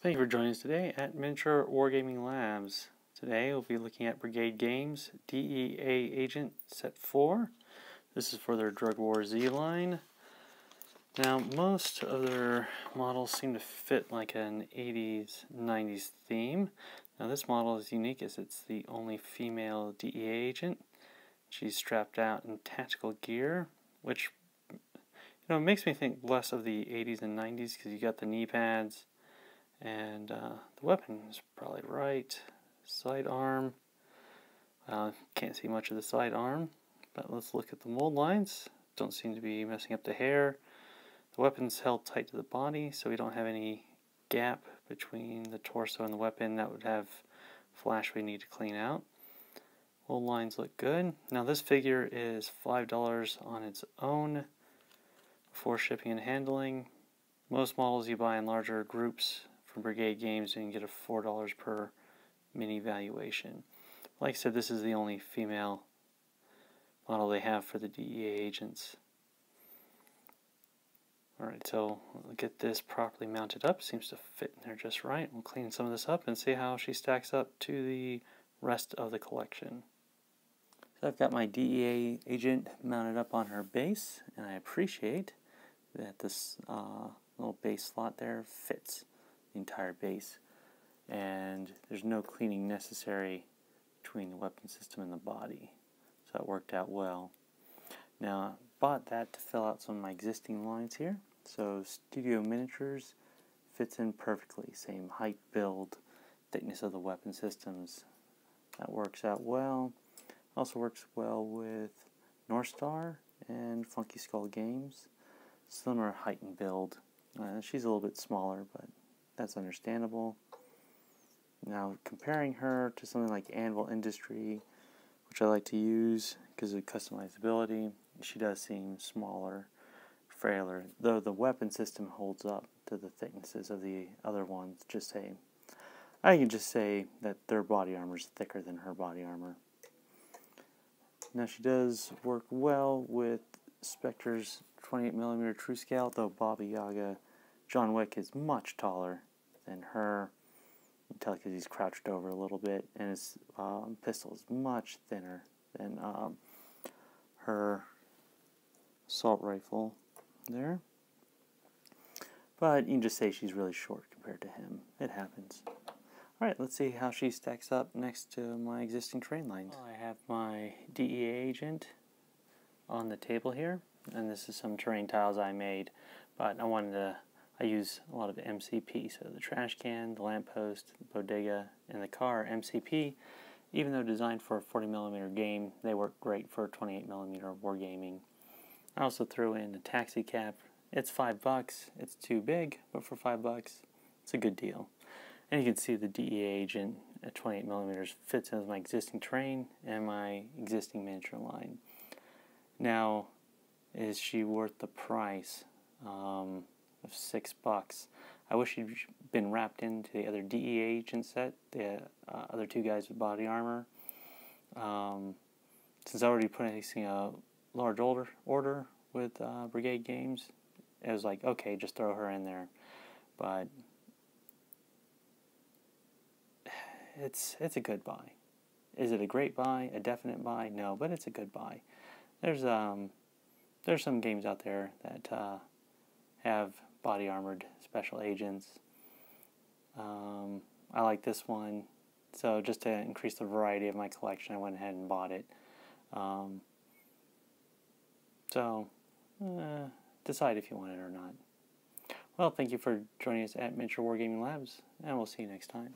Thank you for joining us today at Miniature Wargaming Labs. Today we'll be looking at Brigade Games DEA Agent Set 4. This is for their Drug War Z line. Now most of their models seem to fit like an 80s, 90s theme. Now this model is unique as it's the only female DEA agent. She's strapped out in tactical gear, which makes me think less of the 80s and 90s because you got the knee pads. And the weapon is probably right. Sidearm. Can't see much of the sidearm, but let's look at the mold lines. Don't seem to be messing up the hair. The weapon's held tight to the body, so we don't have any gap between the torso and the weapon. That would have flash we need to clean out. Mold lines look good. Now this figure is $5 on its own before shipping and handling. Most models you buy in larger groups from Brigade Games, you can get a $4 per mini valuation. Like I said, this is the only female model they have for the DEA agents. Alright, so we'll get this properly mounted up. Seems to fit in there just right. We'll clean some of this up and see how she stacks up to the rest of the collection. So I've got my DEA agent mounted up on her base, and I appreciate that this little base slot there fits the entire base, and there's no cleaning necessary between the weapon system and the body, so that worked out well. Now I bought that to fill out some of my existing lines here, so Studio Miniatures fits in perfectly, same height, build, thickness of the weapon systems. That works out well. Also works well with North Star and Funky Skull Games. Slimmer height and build. She's a little bit smaller, but that's understandable. Now comparing her to something like Anvil Industry, which I like to use because of customizability, she does seem smaller, frailer, though the weapon system holds up to the thicknesses of the other ones. I can just say that their body armor is thicker than her body armor. Now she does work well with Spectre's 28mm true scale, though Baba Yaga John Wick is much taller than her. You can tell because he's crouched over a little bit, and his pistol is much thinner than her assault rifle there. But you can just say she's really short compared to him. It happens. Alright, let's see how she stacks up next to my existing terrain lines. I have my DEA agent on the table here, and this is some terrain tiles I made, but I use a lot of MCP, so the trash can, the lamppost, the bodega, and the car MCP. Even though designed for a 40mm game, they work great for 28mm wargaming. I also threw in a taxi cab. It's $5. It's too big, but for $5, it's a good deal. And you can see the DEA agent at 28mm fits in with my existing terrain and my existing miniature line. Now, is she worth the price of $6? I wish she'd been wrapped into the other DEA agent set, the other two guys with body armor. Since I already put a large order with Brigade Games, it was like, okay, just throw her in there. But it's a good buy. Is it a great buy? A definite buy? No, but it's a good buy. There's some games out there that have body armored special agents. I like this one, so just to increase the variety of my collection, I went ahead and bought it. Decide if you want it or not. Well, thank you for joining us at Miniature Wargaming Labs, and we'll see you next time.